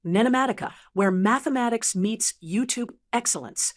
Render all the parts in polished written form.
NENOMATICA, where mathematics meets YouTube excellence.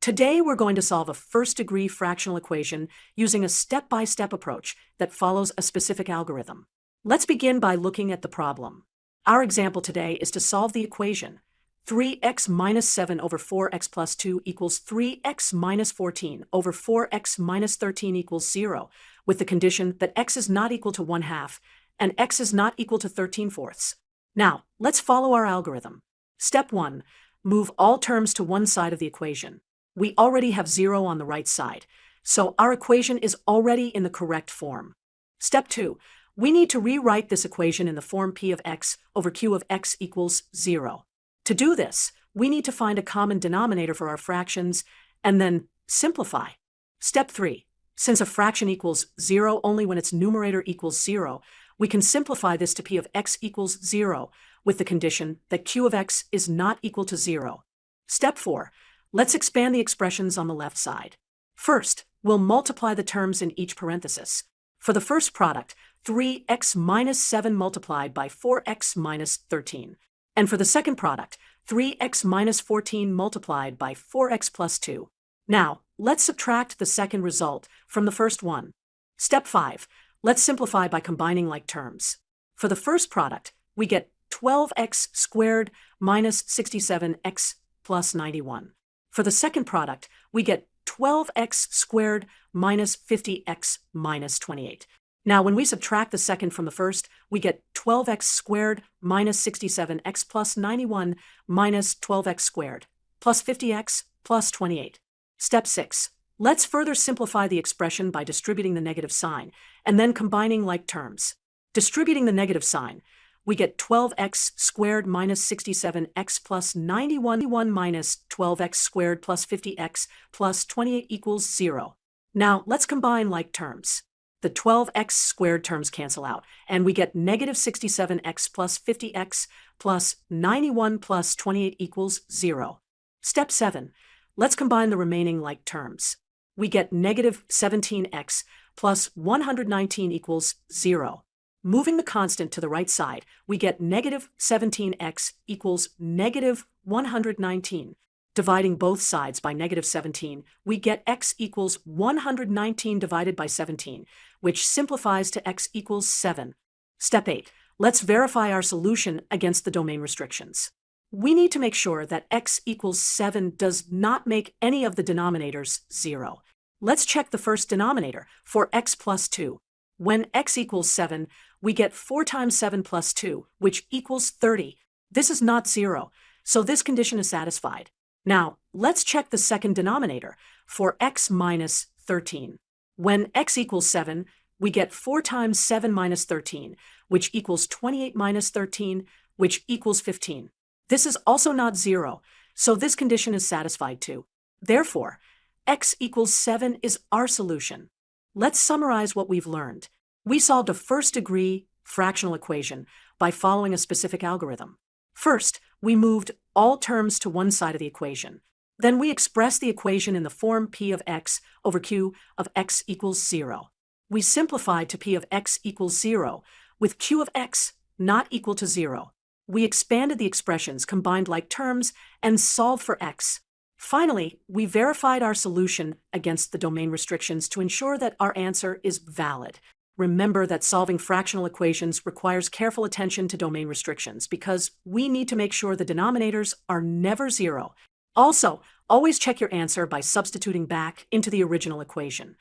Today we're going to solve a first-degree fractional equation using a step-by-step approach that follows a specific algorithm. Let's begin by looking at the problem. Our example today is to solve the equation 3x minus 7 over 4x plus 2 equals 3x minus 14 over 4x minus 13 equals 0, with the condition that x is not equal to 1/2 and x is not equal to 13/4. Now, let's follow our algorithm. Step 1. Move all terms to one side of the equation. We already have 0 on the right side, so our equation is already in the correct form. Step 2. We need to rewrite this equation in the form p of x over q of x equals 0. To do this, we need to find a common denominator for our fractions and then simplify. Step 3. Since a fraction equals 0 only when its numerator equals 0, we can simplify this to p of x equals 0 with the condition that q of x is not equal to 0. Step 4. Let's expand the expressions on the left side. First, we'll multiply the terms in each parenthesis. For the first product, 3x minus 7 multiplied by 4x minus 13. And for the second product, 3x minus 14 multiplied by 4x plus 2. Now, let's subtract the second result from the first one. Step 5. Let's simplify by combining like terms. For the first product, we get 12x squared minus 67x plus 91. For the second product, we get 12x squared minus 50x minus 28. Now, when we subtract the second from the first, we get 12x squared minus 67x plus 91 minus 12x squared plus 50x plus 28. Step 6. Let's further simplify the expression by distributing the negative sign and then combining like terms. Distributing the negative sign, we get 12x squared minus 67x plus 91 minus 12x squared plus 50x plus 28 equals 0. Now, let's combine like terms. The 12x squared terms cancel out, and we get negative 67x plus 50x plus 91 plus 28 equals 0. Step 7. Let's combine the remaining like terms. We get negative 17x plus 119 equals 0. Moving the constant to the right side, we get negative 17x equals negative 119. Dividing both sides by negative 17, we get x equals 119 divided by 17, which simplifies to x equals 7. Step 8. Let's verify our solution against the domain restrictions. We need to make sure that x equals 7 does not make any of the denominators 0. Let's check the first denominator for x plus 2. When x equals 7, we get 4 times 7 plus 2, which equals 30. This is not 0, so this condition is satisfied. Now, let's check the second denominator for x minus 13. When x equals 7, we get 4 times 7 minus 13, which equals 28 minus 13, which equals 15. This is also not 0, so this condition is satisfied too. Therefore, x equals 7 is our solution. Let's summarize what we've learned. We solved a first-degree fractional equation by following a specific algorithm. First, we moved all terms to one side of the equation. Then we expressed the equation in the form p of x over q of x equals 0. We simplified to p of x equals 0, with q of x not equal to 0. We expanded the expressions, combined like terms, and solved for x. Finally, we verified our solution against the domain restrictions to ensure that our answer is valid. Remember that solving fractional equations requires careful attention to domain restrictions because we need to make sure the denominators are never 0. Also, always check your answer by substituting back into the original equation.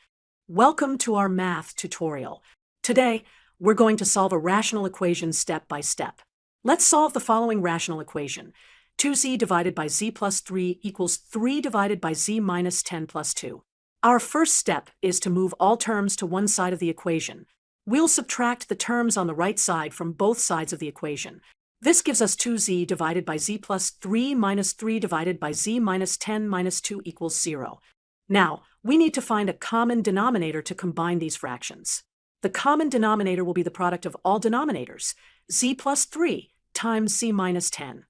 Welcome to our math tutorial. Today, we're going to solve a rational equation step by step. Let's solve the following rational equation. 2z divided by z plus 3 equals 3 divided by z minus 10 plus 2. Our first step is to move all terms to one side of the equation. We'll subtract the terms on the right side from both sides of the equation. This gives us 2z divided by z plus 3 minus 3 divided by z minus 10 minus 2 equals 0. Now, we need to find a common denominator to combine these fractions. The common denominator will be the product of all denominators, z plus 3 times z minus 10.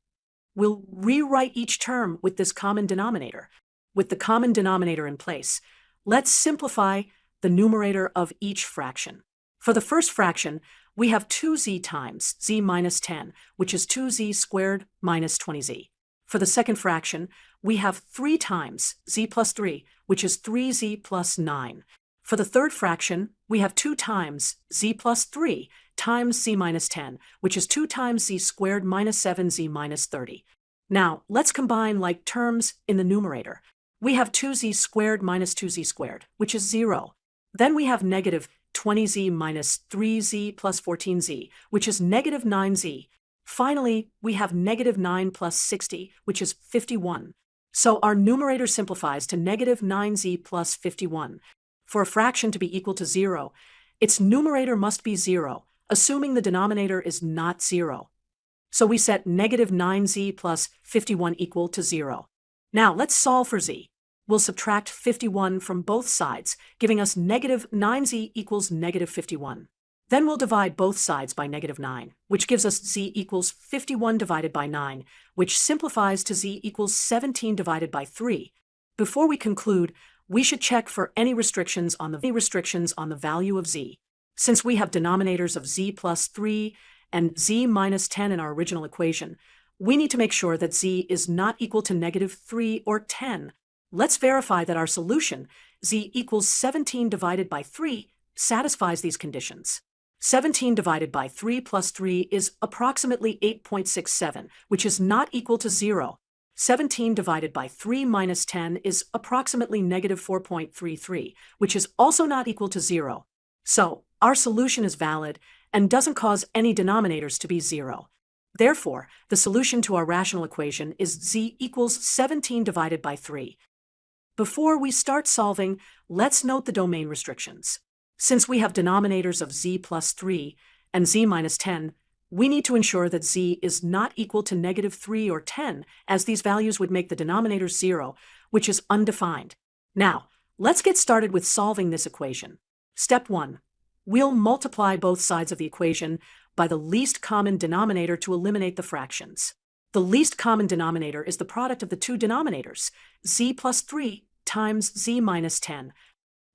We'll rewrite each term with this common denominator. With the common denominator in place, let's simplify the numerator of each fraction. For the first fraction, we have 2z times z minus 10, which is 2z squared minus 20z. For the second fraction, we have 3 times z plus 3, which is 3z plus 9. For the third fraction, we have 2 times z plus 3 times z minus 10, which is 2 times z squared minus 7z minus 30. Now, let's combine like terms in the numerator. We have 2z squared minus 2z squared, which is 0. Then we have negative 20z minus 3z plus 14z, which is negative 9z. Finally, we have negative 9 plus 60, which is 51. So our numerator simplifies to negative 9z plus 51. For a fraction to be equal to 0, its numerator must be 0, assuming the denominator is not 0. So we set negative 9z plus 51 equal to 0. Now let's solve for z. We'll subtract 51 from both sides, giving us negative 9z equals negative 51. Then we'll divide both sides by negative 9, which gives us z equals 51 divided by 9, which simplifies to z equals 17 divided by 3. Before we conclude, we should check for any restrictions on the value of z. Since we have denominators of z plus 3 and z minus 10 in our original equation, we need to make sure that z is not equal to negative 3 or 10. Let's verify that our solution, z equals 17 divided by 3, satisfies these conditions. 17 divided by 3 plus 3 is approximately 8.67, which is not equal to 0. 17 divided by 3 minus 10 is approximately negative 4.33, which is also not equal to 0. So, our solution is valid and doesn't cause any denominators to be 0. Therefore, the solution to our rational equation is z equals 17 divided by 3. Before we start solving, let's note the domain restrictions. Since we have denominators of z plus 3 and z minus 10, we need to ensure that z is not equal to negative 3 or 10, as these values would make the denominator 0, which is undefined. Now, let's get started with solving this equation. Step 1. We'll multiply both sides of the equation by the least common denominator to eliminate the fractions. The least common denominator is the product of the two denominators, z plus 3 times z minus 10.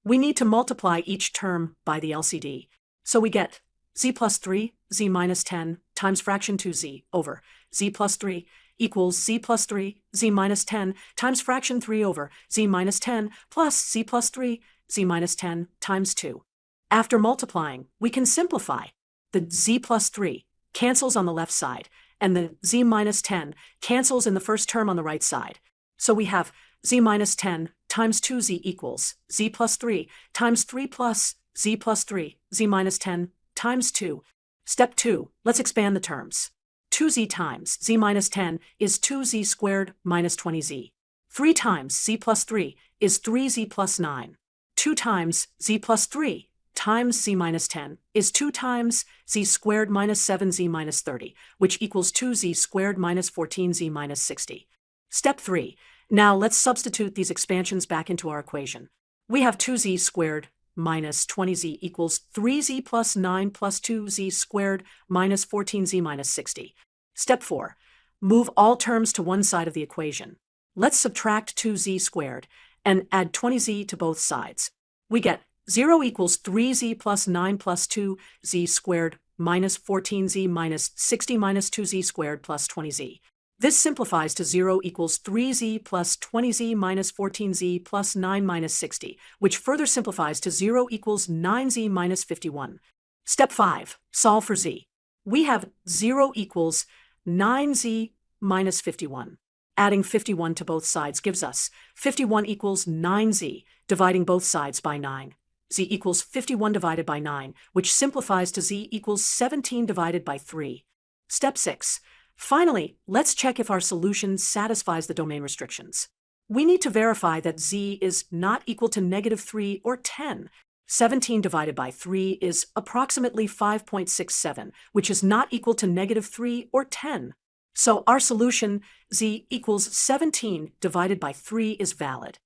We need to multiply each term by the LCD. So we get z plus 3, z minus 10 times fraction 2z over z plus 3 equals z plus 3, z minus 10 times fraction 3 over z minus 10 plus z plus 3, z minus 10 times 2. After multiplying, we can simplify. The z plus 3 cancels on the left side, and the z minus 10 cancels in the first term on the right side. So we have z minus 10 times 2z equals z plus 3 times 3 plus z plus 3, z minus 10 times 2. Step 2, let's expand the terms. 2z times z minus 10 is 2z squared minus 20z. 3 times z plus 3 is 3z plus 9. 2 times z plus 3 times z minus 10 is 2 times z squared minus 7z minus 30, which equals 2z squared minus 14z minus 60. Step 3. Now let's substitute these expansions back into our equation. We have 2z squared minus 20z equals 3z plus 9 plus 2z squared minus 14z minus 60. Step 4. Move all terms to one side of the equation. Let's subtract 2z squared and add 20z to both sides. We get 0 equals 3z plus 9 plus 2z squared minus 14z minus 60 minus 2z squared plus 20z. This simplifies to 0 equals 3z plus 20z minus 14z plus 9 minus 60, which further simplifies to 0 equals 9z minus 51. Step 5. Solve for z. We have 0 equals 9z minus 51. Adding 51 to both sides gives us 51 equals 9z, dividing both sides by 9. Z equals 51 divided by 9, which simplifies to z equals 17 divided by 3. Step 6. Finally, let's check if our solution satisfies the domain restrictions. We need to verify that z is not equal to negative 3 or 10. 17 divided by 3 is approximately 5.67, which is not equal to negative 3 or 10. So our solution, z equals 17 divided by 3, is valid.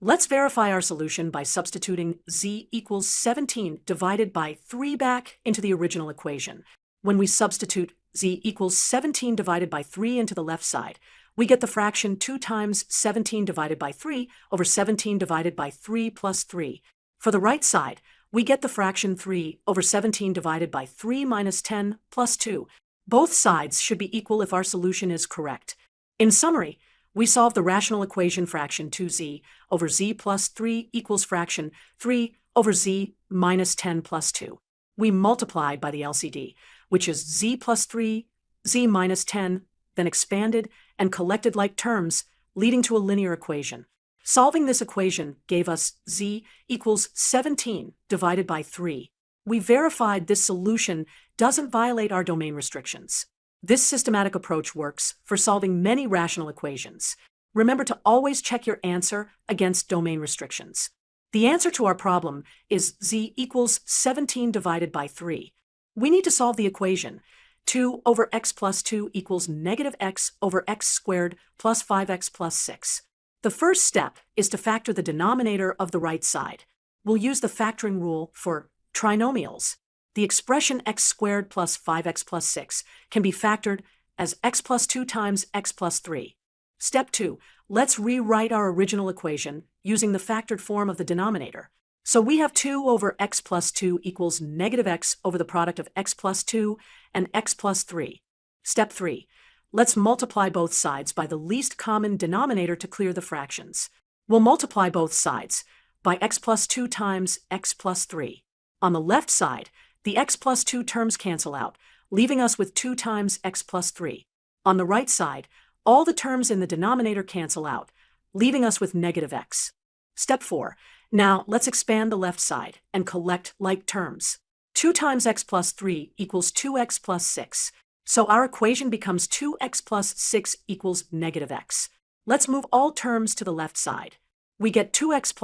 Let's verify our solution by substituting z equals 17 divided by 3 back into the original equation. When we substitute z equals 17 divided by 3 into the left side, we get the fraction 2 times 17 divided by 3 over 17 divided by 3 plus 3. For the right side, we get the fraction 3 over 17 divided by 3 minus 10 plus 2. Both sides should be equal if our solution is correct. In summary, we solve the rational equation fraction 2z over z plus 3 equals fraction 3 over z minus 10 plus 2. We multiplied by the LCD, which is z plus 3, z minus 10, then expanded and collected like terms, leading to a linear equation. Solving this equation gave us z equals 17 divided by 3. We verified this solution doesn't violate our domain restrictions. This systematic approach works for solving many rational equations. Remember to always check your answer against domain restrictions. The answer to our problem is z equals 17 divided by 3. We need to solve the equation 2 over x plus 2 equals negative x over x squared plus 5x plus 6. The first step is to factor the denominator of the right side. We'll use the factoring rule for trinomials. The expression x squared plus 5x plus 6 can be factored as x plus 2 times x plus 3. Step 2. Let's rewrite our original equation using the factored form of the denominator. So we have 2 over x plus 2 equals negative x over the product of x plus 2 and x plus 3. Step 3. Let's multiply both sides by the least common denominator to clear the fractions. We'll multiply both sides by x plus 2 times x plus 3. On the left side, the x plus 2 terms cancel out, leaving us with 2 times x plus 3. On the right side, all the terms in the denominator cancel out, leaving us with negative x. Step 4. Now let's expand the left side and collect like terms. 2 times x plus 3 equals 2x plus 6. So our equation becomes 2x plus 6 equals negative x. Let's move all terms to the left side. We get 2x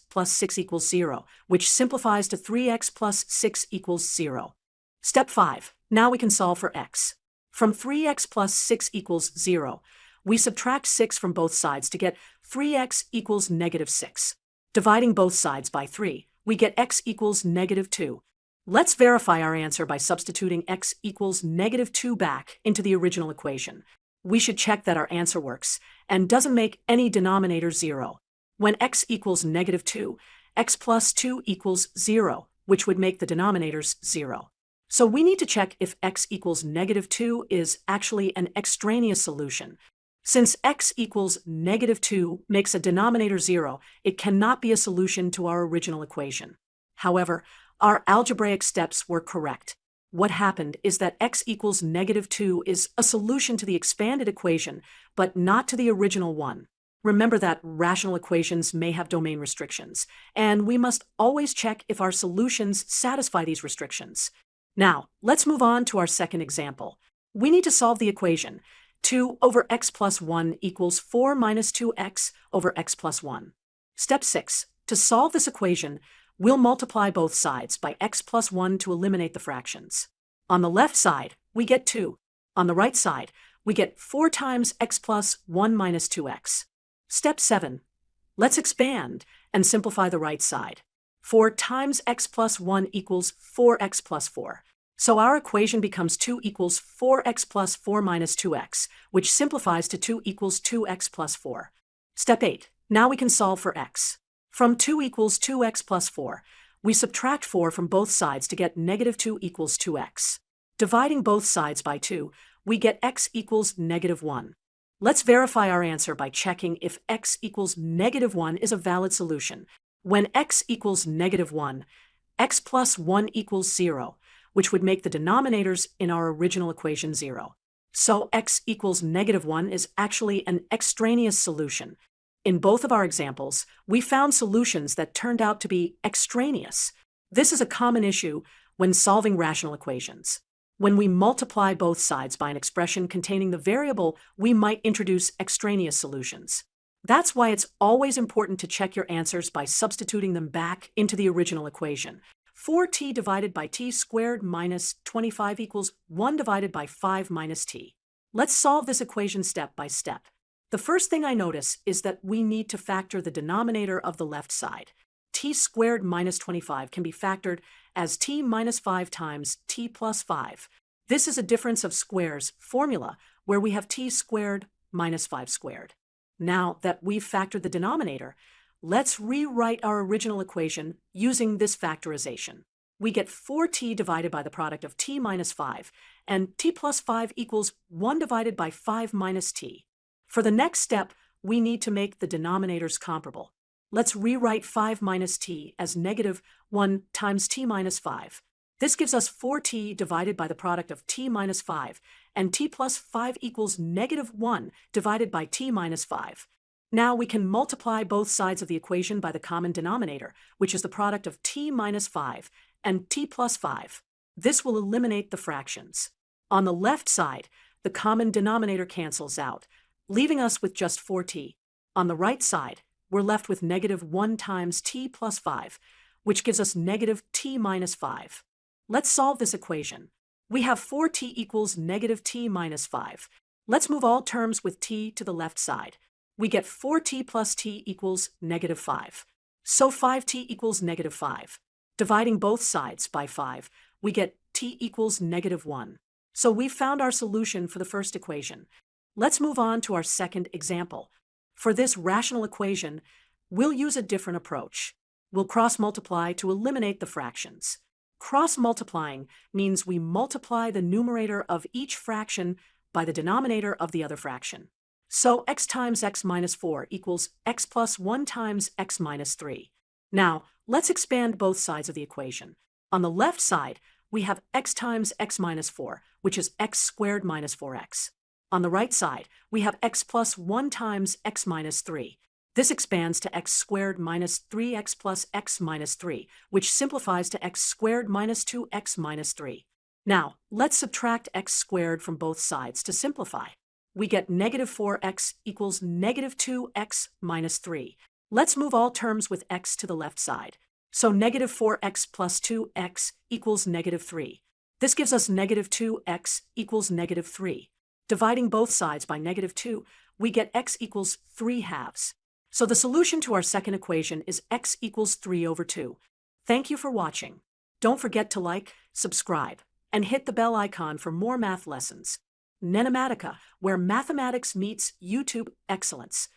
plus 6 equals 0, which simplifies to 3x plus 6 equals 0. Step 5. Now we can solve for x. From 3x plus 6 equals 0, we subtract 6 from both sides to get 3x equals negative 6. Dividing both sides by 3, we get x equals negative 2. Let's verify our answer by substituting x equals negative 2 back into the original equation. We should check that our answer works and doesn't make any denominator 0. When x equals negative 2, x plus 2 equals 0, which would make the denominators 0. So we need to check if x equals negative 2 is actually an extraneous solution. Since x equals negative 2 makes a denominator 0, it cannot be a solution to our original equation. However, our algebraic steps were correct. What happened is that x equals negative 2 is a solution to the expanded equation, but not to the original one. Remember that rational equations may have domain restrictions, and we must always check if our solutions satisfy these restrictions. Now, let's move on to our second example. We need to solve the equation 2 over x plus 1 equals 4 minus 2x over x plus 1. Step 6. To solve this equation, we'll multiply both sides by x plus 1 to eliminate the fractions. On the left side, we get 2. On the right side, we get 4 times x plus 1 minus 2x. Step 7. Let's expand and simplify the right side. 4 times x plus 1 equals 4x plus 4. So our equation becomes 2 equals 4x plus 4 minus 2x, which simplifies to 2 equals 2x plus 4. Step 8. Now we can solve for x. From 2 equals 2x plus 4, we subtract 4 from both sides to get negative 2 equals 2x. Dividing both sides by 2, we get x equals negative 1. Let's verify our answer by checking if x equals negative 1 is a valid solution. When x equals negative 1, x plus 1 equals 0, which would make the denominators in our original equation 0. So x equals negative 1 is actually an extraneous solution. In both of our examples, we found solutions that turned out to be extraneous. This is a common issue when solving rational equations. When we multiply both sides by an expression containing the variable, we might introduce extraneous solutions. That's why it's always important to check your answers by substituting them back into the original equation. 4t divided by t squared minus 25 equals 1 divided by 5 minus t. Let's solve this equation step by step. The first thing I notice is that we need to factor the denominator of the left side. T squared minus 25 can be factored as t minus 5 times t plus 5. This is a difference of squares formula where we have t squared minus 5 squared. Now that we've factored the denominator, let's rewrite our original equation using this factorization. We get 4t divided by the product of t minus 5, and t plus 5 equals 1 divided by 5 minus t. For the next step, we need to make the denominators comparable. Let's rewrite 5 minus t as negative 1 times t minus 5. This gives us 4t divided by the product of t minus 5, and t plus 5 equals negative 1 divided by t minus 5. Now we can multiply both sides of the equation by the common denominator, which is the product of t minus 5 and t plus 5. This will eliminate the fractions. On the left side, the common denominator cancels out, leaving us with just 4t. On the right side, we're left with negative 1 times t plus 5, which gives us negative t minus 5. Let's solve this equation. We have 4t equals negative t minus 5. Let's move all terms with t to the left side. We get 4t plus t equals negative 5. So 5t equals negative 5. Dividing both sides by 5, we get t equals negative 1. So we've found our solution for the first equation. Let's move on to our second example. For this rational equation, we'll use a different approach. We'll cross-multiply to eliminate the fractions. Cross-multiplying means we multiply the numerator of each fraction by the denominator of the other fraction. So x times x minus 4 equals x plus 1 times x minus 3. Now, let's expand both sides of the equation. On the left side, we have x times x minus 4, which is x squared minus 4x. On the right side, we have x plus 1 times x minus 3. This expands to x squared minus 3x plus x minus 3, which simplifies to x squared minus 2x minus 3. Now, let's subtract x squared from both sides to simplify. We get negative 4x equals negative 2x minus 3. Let's move all terms with x to the left side. So negative 4x plus 2x equals negative 3. This gives us negative 2x equals negative 3. Dividing both sides by negative 2, we get x equals 3 halves. So the solution to our second equation is x equals 3 over 2. Thank you for watching. Don't forget to like, subscribe, and hit the bell icon for more math lessons. NENOMATICA, where mathematics meets YouTube excellence.